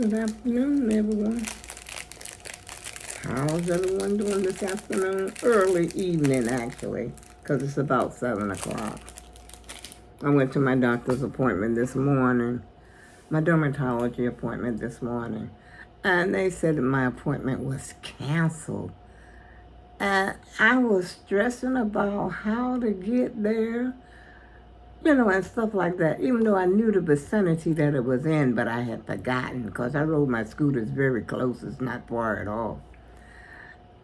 Good afternoon, everyone. How's everyone doing this afternoon? Early evening, actually, because it's about 7 o'clock. I went to my doctor's appointment this morning, my dermatology appointment this morning, and they said that my appointment was canceled. And I was stressing about how to get there, and stuff like that, even though I knew the vicinity that it was in, but I had forgotten because I rode my scooters very close. It's not far at all.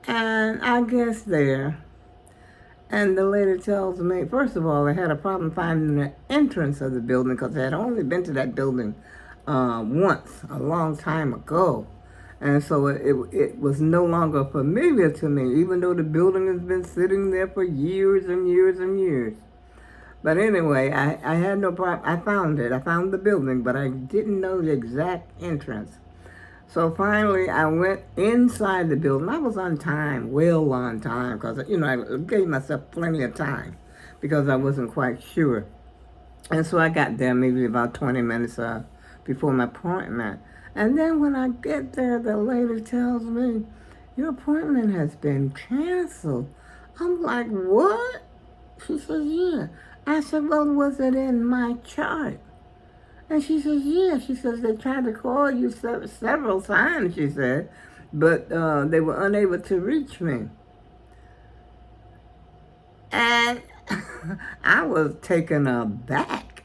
And I guess there, and the lady tells me, first of all, I had a problem finding the entrance of the building because I had only been to that building once, a long time ago. And so it was no longer familiar to me, even though the building has been sitting there for years and years and years. But anyway, I had no problem. I found it. I found the building, but I didn't know the exact entrance. So finally, I went inside the building. I was on time, well on time, because, I gave myself plenty of time because I wasn't quite sure. And so I got there maybe about 20 minutes before my appointment. And then when I get there, the lady tells me, your appointment has been canceled. I'm like, what? She says, yeah. I said, well, was it in my chart? And she says, yeah. She says, they tried to call you several times, she said, but they were unable to reach me. And I was taken aback.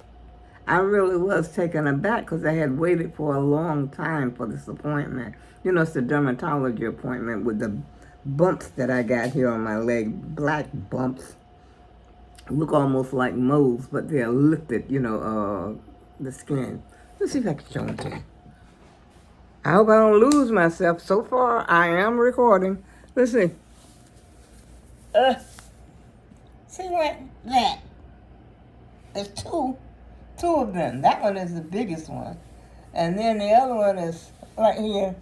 I really was taken aback because I had waited for a long time for this appointment. It's the dermatology appointment with the bumps that I got here on my leg, black bumps. Look almost like moles, but they're lifted, the skin. Let's see if I can show them to you. I hope I don't lose myself. So far, I am recording. Let's see. See what? That. There's two of them. That one is the biggest one. And then the other one is right here,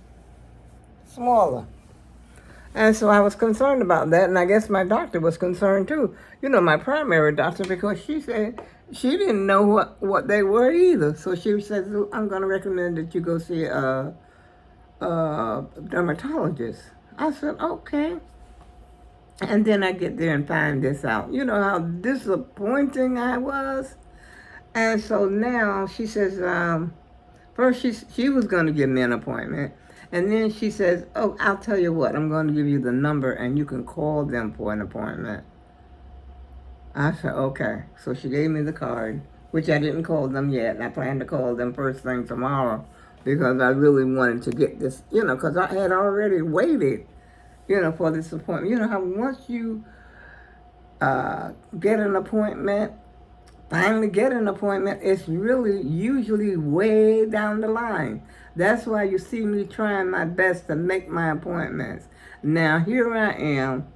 smaller. And so I was concerned about that, and I guess my doctor was concerned too. My primary doctor, because she said she didn't know what they were either. So she says, I'm going to recommend that you go see a dermatologist. I said, okay. And then I get there and find this out. You know how disappointing I was? And so now she says, first she was going to give me an appointment. And then she says, oh, I'll tell you what, I'm going to give you the number and you can call them for an appointment. I said, okay. So she gave me the card, which I didn't call them yet. And I plan to call them first thing tomorrow because I really wanted to get this, because I had already waited, for this appointment. You know how once you get an appointment, finally get an appointment, it's really usually way down the line. That's why you see me trying my best to make my appointments. Now, here I am,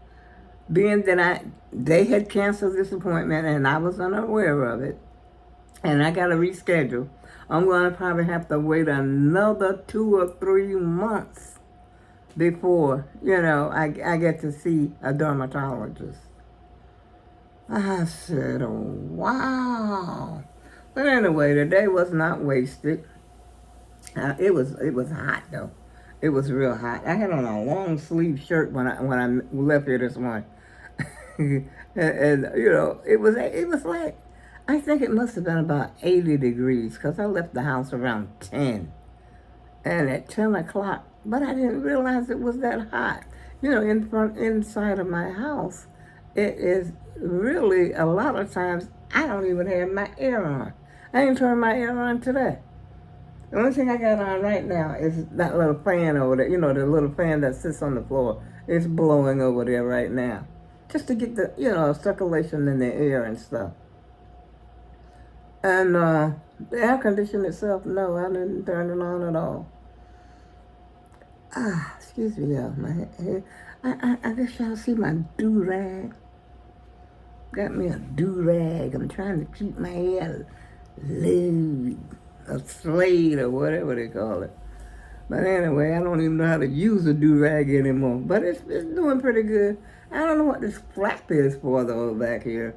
being that they had canceled this appointment and I was unaware of it, and I got to reschedule. I'm going to probably have to wait another 2 or 3 months before, I get to see a dermatologist. I said, oh, wow. But anyway, the day was not wasted. It was hot though. It was real hot. I had on a long sleeve shirt when I left here this morning, and it was like, I think it must have been about 80 degrees because I left the house around 10, and at 10 o'clock. But I didn't realize it was that hot. Inside of my house, it is really a lot of times I don't even have my air on. I ain't turned my air on today. The only thing I got on right now is that little fan over there. The little fan that sits on the floor. It's blowing over there right now. Just to get the, circulation in the air and stuff. And the air conditioner itself, no, I didn't turn it on at all. Excuse me, y'all. My hair. I guess y'all see my do-rag. Got me a do-rag. I'm trying to keep my hair loose. A slade or whatever they call it. But anyway, I don't even know how to use a do-rag anymore. But it's doing pretty good. I don't know what this flap is for though back here.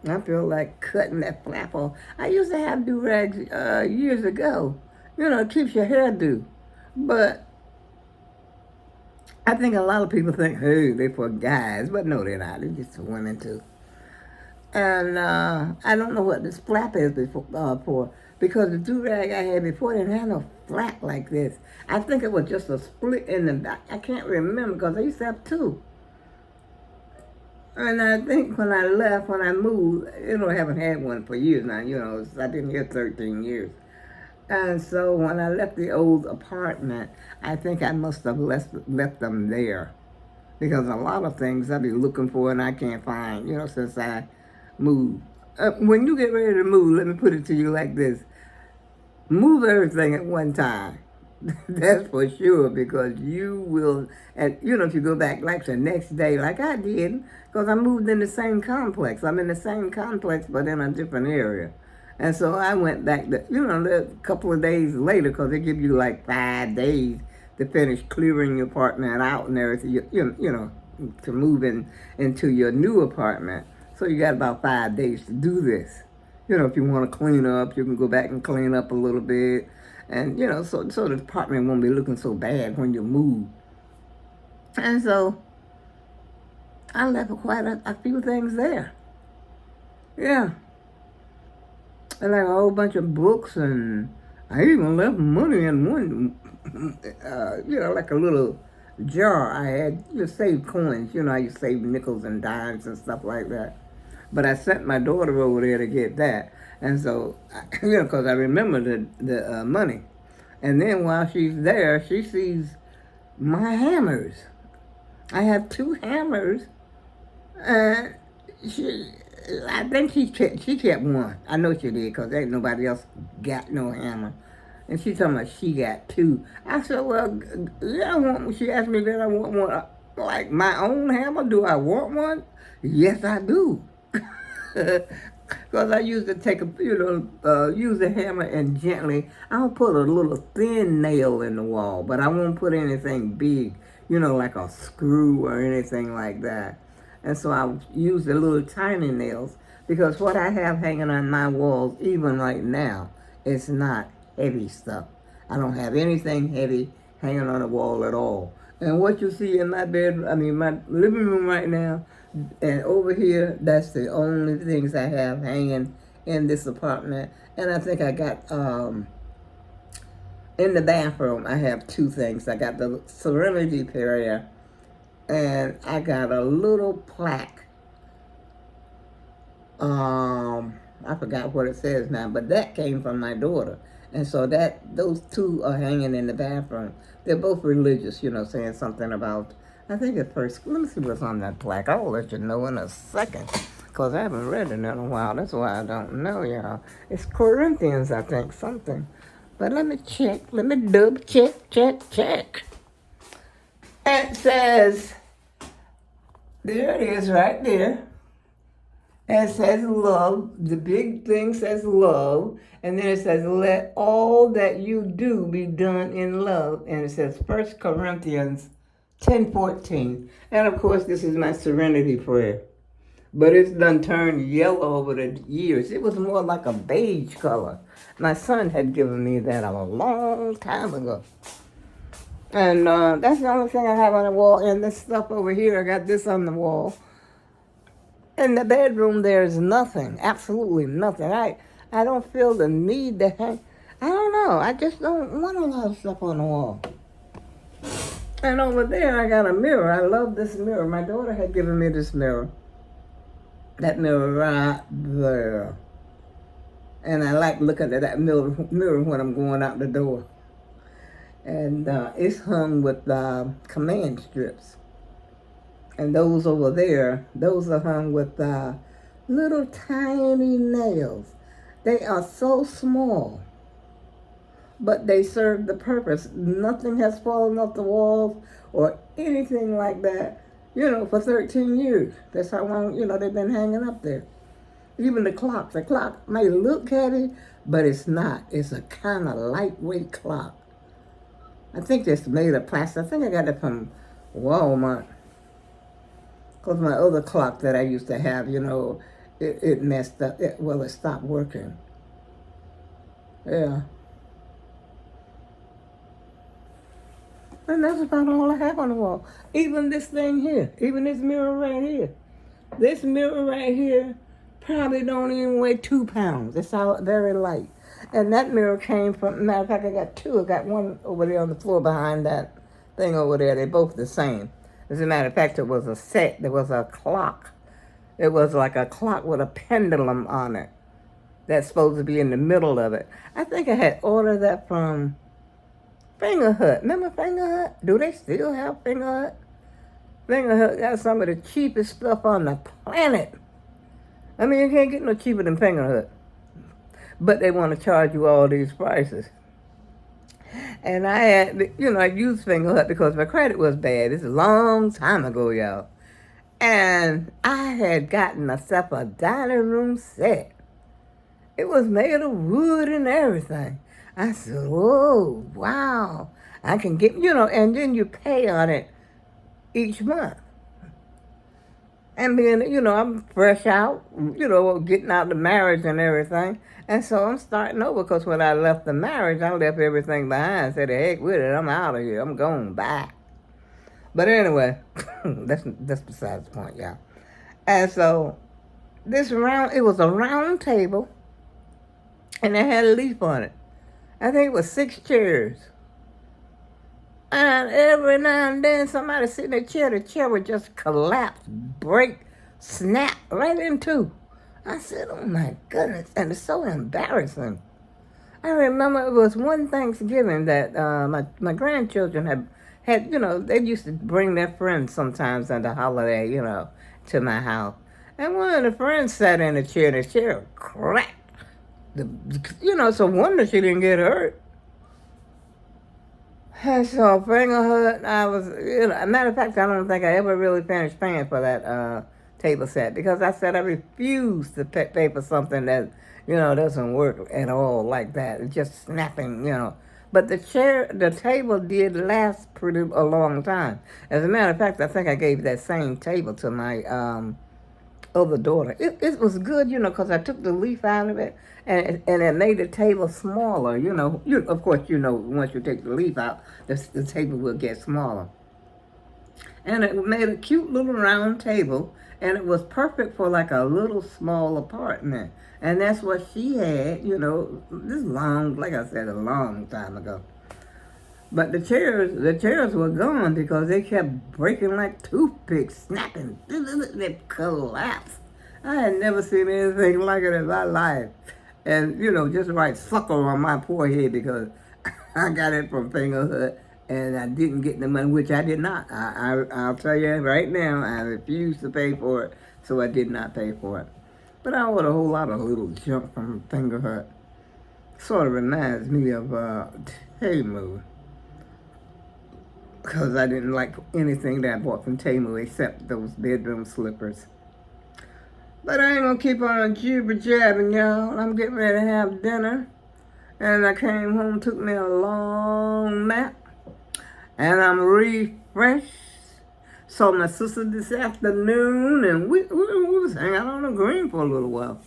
I feel like cutting that flap off. I used to have do-rags years ago. You know, it keeps your hairdo. But I think a lot of people think, hey, they for guys. But no, they're not. They're just for women, too. And I don't know what this flap is for. Because the do-rag I had before didn't have no flap like this. I think it was just a split in the back. I can't remember because I used to have two. And I think when I left, when I moved, I haven't had one for years now. I've been here 13 years. And so when I left the old apartment, I think I must have left them there. Because a lot of things I'll be looking for and I can't find, since I moved. When you get ready to move, let me put it to you like this. Move everything at one time. That's for sure, because you will, if you go back like the next day, like I did, because I moved in the same complex. I'm in the same complex, but in a different area. And so I went back, a couple of days later, because they give you like 5 days to finish clearing your apartment out and everything, to move into your new apartment. So you got about 5 days to do this. If you want to clean up, you can go back and clean up a little bit. And, so the apartment won't be looking so bad when you move. And so I left quite a few things there. Yeah. And like a whole bunch of books, and I even left money in one, like a little jar I had. You save coins. You save nickels and dimes and stuff like that. But I sent my daughter over there to get that. And so, because I remember the money. And then while she's there, she sees my hammers. I have 2 hammers. And I think she kept one. I know she did, because ain't nobody else got no hammer. And she told me she got 2. I said, well, yeah, she asked me that I want one. Like my own hammer? Do I want one? Yes, I do. Because I used to take use the hammer and gently, I'll put a little thin nail in the wall, but I won't put anything big, like a screw or anything like that. And so I use the little tiny nails, because what I have hanging on my walls, even right now, is not heavy stuff. I don't have anything heavy hanging on the wall at all. And what you see in my my living room right now, and over here, that's the only things I have hanging in this apartment. And I think I got, in the bathroom, I have 2 things. I got the Serenity Prayer, and I got a little plaque. I forgot what it says now, but that came from my daughter. And so those 2 are hanging in the bathroom. They're both religious, saying something about, I think at first, let me see what's on that plaque. I'll let you know in a second, because I haven't read it in a while. That's why I don't know, y'all. It's Corinthians, I think, something. But let me check. Let me double check. It says, there it is right there. And it says love. The big thing says love. And then it says, let all that you do be done in love. And it says 1 Corinthians 10:14. And of course, this is my Serenity Prayer. But it's done turned yellow over the years. It was more like a beige color. My son had given me that a long time ago. And that's the only thing I have on the wall. And this stuff over here, I got this on the wall. In the bedroom, there's nothing, absolutely nothing. I don't feel the need to hang. I don't know. I just don't want a lot of stuff on the wall. And over there, I got a mirror. I love this mirror. My daughter had given me this mirror. That mirror right there. And I like looking at that mirror when I'm going out the door. And it's hung with command strips. And those over there, those are hung with little tiny nails. They are so small, but they serve the purpose. Nothing has fallen off the walls or anything like that, for 13 years. That's how long, they've been hanging up there. Even the clock may look heavy, but it's not. It's a kind of lightweight clock. I think it's made of plastic. I think I got it from Walmart. Because my other clock that I used to have, it messed up. It stopped working. Yeah. And that's about all I have on the wall. Even this thing here, even this mirror right here. This mirror right here probably don't even weigh 2 pounds. It's all very light. And that mirror came from, matter of fact, I got two. I got one over there on the floor behind that thing over there. They're both the same. As a matter of fact, it was a set. There was a clock. It was like a clock with a pendulum on it. That's supposed to be in the middle of it. I think I had ordered that from FINGERHUT. Remember FINGERHUT? Do they still have FINGERHUT? FINGERHUT got some of the cheapest stuff on the planet. I mean, you can't get no cheaper than FINGERHUT. But they want to charge you all these prices. And I had, I used FINGERHUT because my credit was bad. This is a long time ago, y'all. And I had gotten myself a dining room set. It was made of wood and everything. I said, oh, wow. I can get, and then you pay on it each month. And then, I'm fresh out, getting out the marriage and everything. And so I'm starting over because when I left the marriage, I left everything behind. Said, heck with it, I'm out of here. I'm going back. But anyway, that's besides the point, y'all. And so it was a round table, and it had a leaf on it. I think it was 6 chairs. And every now and then somebody sit in the chair would just collapse, break, snap right in two. I said, oh my goodness, and it's so embarrassing. I remember it was one Thanksgiving that my grandchildren had, they used to bring their friends sometimes on the holiday, to my house. And one of the friends sat in the chair cracked. It's a wonder she didn't get hurt. And so FINGERHUT, I was, matter of fact, I don't think I ever really finished paying for that table set because I said I refuse to pay for something that, doesn't work at all like that. It's just snapping, But the table did last a long time. As a matter of fact, I think I gave that same table to my other daughter. It was good, because I took the leaf out of it and it made the table smaller. Of course, once you take the leaf out, the table will get smaller. And it made a cute little round table, and it was perfect for like a little small apartment. And that's what she had, this long, like I said, a long time ago. But the chairs were gone because they kept breaking like toothpicks, snapping. They collapsed. I had never seen anything like it in my life. And, just right sucker on my poor head because I got it from FINGERHUT and I didn't get the money, which I did not. I'll tell you right now, I refused to pay for it, so I did not pay for it. But I ordered a whole lot of little junk from FINGERHUT. Sort of reminds me of Temu. Because I didn't like anything that I bought from Temu except those bedroom slippers. But I ain't gonna keep on jibber-jabbing, y'all. I'm getting ready to have dinner. And I came home, took me a long nap. And I'm refreshed. Saw my sister this afternoon, and we was hanging out on the green for a little while.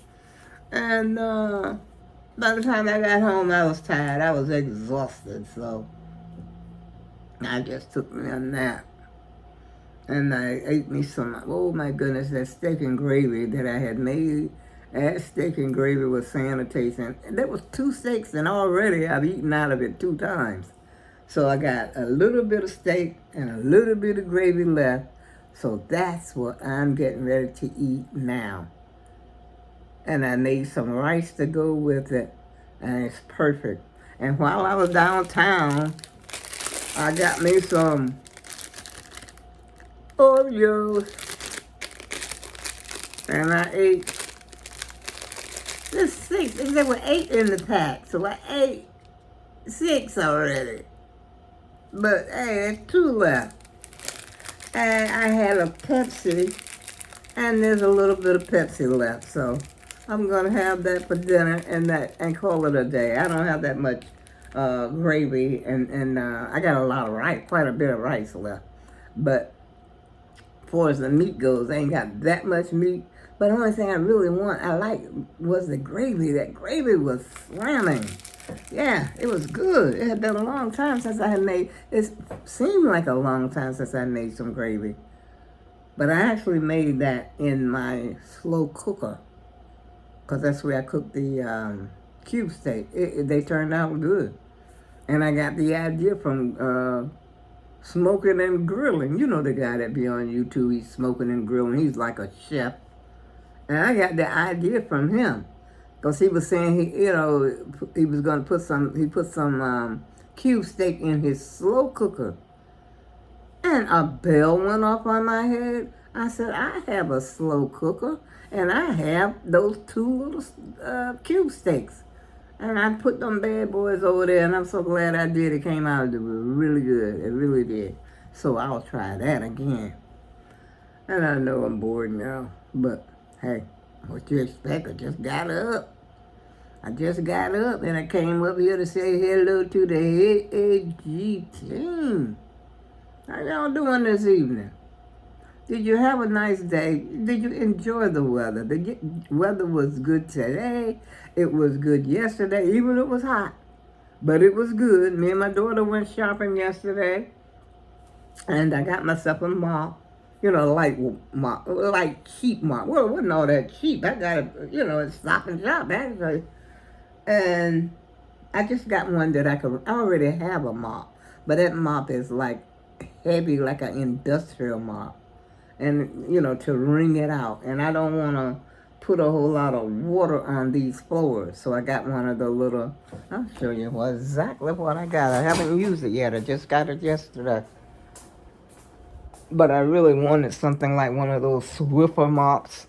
And by the time I got home, I was tired. I was exhausted, so I just took me a nap. And I ate me some, oh my goodness, that steak and gravy that I had made. That steak and gravy was sanitation. And there was 2 steaks, and already I've eaten out of it 2 times. So I got a little bit of steak and a little bit of gravy left. So that's what I'm getting ready to eat now. And I made some rice to go with it, and it's perfect. And while I was downtown, I got me some Oreos, and I ate this 6. There were 8 in the pack, so I ate 6 already. But hey, there's 2 left. And I had a Pepsi, and there's a little bit of Pepsi left, so I'm gonna have that for dinner and call it a day. I don't have that much gravy, and I got a lot of rice, quite a bit of rice left. But as far as the meat goes, I ain't got that much meat. But the only thing I really was the gravy. That gravy was slamming. Yeah, it was good. It had been a long time since I had made, it seemed like a long time since I made some gravy. But I actually made that in my slow cooker, because that's where I cooked the cube steak. They turned out good. And I got the idea from smoking and grilling. You know the guy that be on YouTube, he's smoking and grilling. He's like a chef. And I got the idea from him. Because he was saying, he was going to put some cube steak in his slow cooker. And a bell went off on my head. I said, I have a slow cooker, and I have those two little cube steaks. And I put them bad boys over there, and I'm so glad I did. It came out really good. It really did. So I'll try that again. And I know I'm bored now, but hey, what you expect? I just got up. And I came up here to say hello to the AAG team. How y'all doing this evening? Did you have a nice day? Did you enjoy the weather? The weather was good today. It was good yesterday, even though it was hot. But it was good. Me and my daughter went shopping yesterday, and I got myself a mop. Like mop, like cheap mop. Well, it wasn't all that cheap. I got it, it's Stop and Shop, actually. And I just got one that I already have a mop. But that mop is like heavy, like an industrial mop. And, to wring it out. And I don't want to put a whole lot of water on these floors. So I got one of the little, I'll show you exactly what I got. I haven't used it yet. I just got it yesterday. But I really wanted something like one of those Swiffer mops.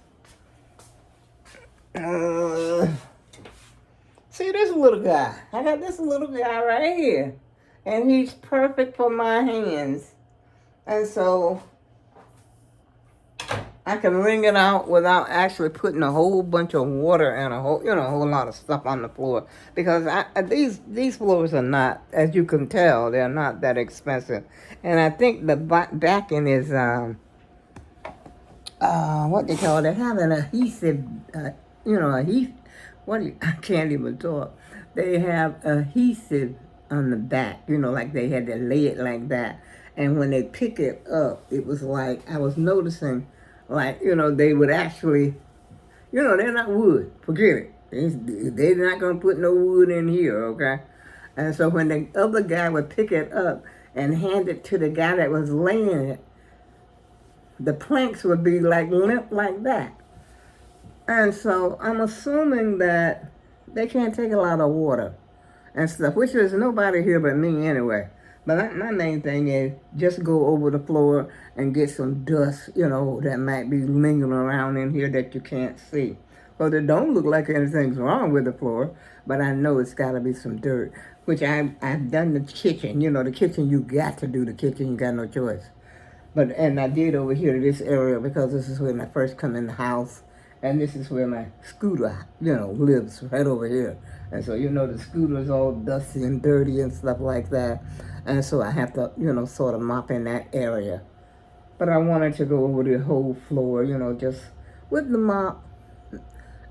See this little guy. I got this little guy right here. And he's perfect for my hands. And so I can wring it out without actually putting a whole bunch of water and a whole lot of stuff on the floor. Because these floors are not, as you can tell, they're not that expensive. And I think the backing is, what they call it, they have an adhesive, I can't even talk. They have adhesive on the back, like they had to lay it like that. And when they pick it up, it was like, I was noticing, like, they would actually, they're not wood. Forget it. They're not going to put no wood in here, okay? And so when the other guy would pick it up and hand it to the guy that was laying it, the planks would be like limp like that. And so I'm assuming that they can't take a lot of water and stuff, which is nobody here but me anyway. But my main thing is just go over the floor and get some dust, that might be lingering around in here that you can't see. Well, it don't look like anything's wrong with the floor, but I know it's got to be some dirt, which I've done the kitchen. The kitchen, you got to do the kitchen. You got no choice. And I did over here to this area because this is when I first come in the house. And this is where my scooter, lives, right over here. And so, the scooter's all dusty and dirty and stuff like that. And so I have to, sort of mop in that area. But I wanted to go over the whole floor, just with the mop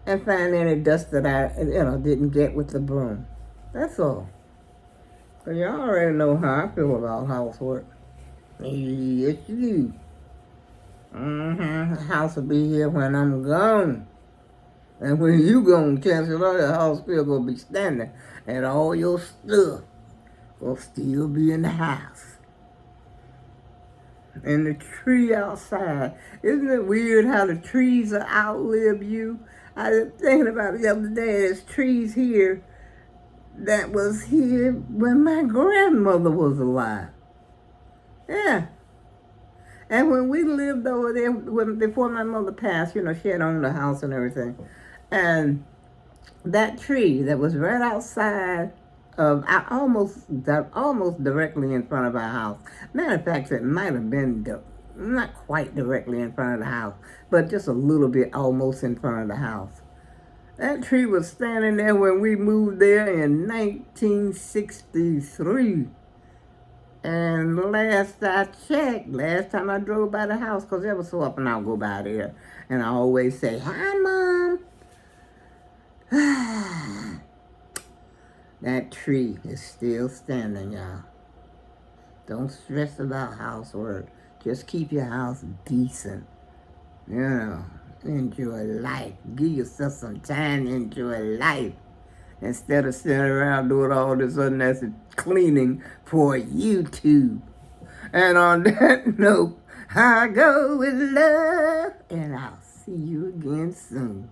and find any dust that I, didn't get with the broom. That's all. So you already know how I feel about housework. Yes, you do. The house will be here when I'm gone. And when you gone, chances are the house still gonna be standing. And all your stuff will still be in the house. And the tree outside. Isn't it weird how the trees will outlive you? I was thinking about it the other day. There's trees here that was here when my grandmother was alive. Yeah. And when we lived over there, before my mother passed, she had owned the house and everything. And that tree that was right outside of, almost directly in front of our house. Matter of fact, it might have been not quite directly in front of the house, but just a little bit almost in front of the house. That tree was standing there when we moved there in 1963. And last time I drove by the house, because every so often I'll go by there, and I always say, "Hi, Mom." That tree is still standing, y'all. Don't stress about housework. Just keep your house decent. You know, enjoy life. Give yourself some time to enjoy life. Instead of sitting around doing all this unnecessary cleaning for YouTube. And on that note, I go with love. And I'll see you again soon.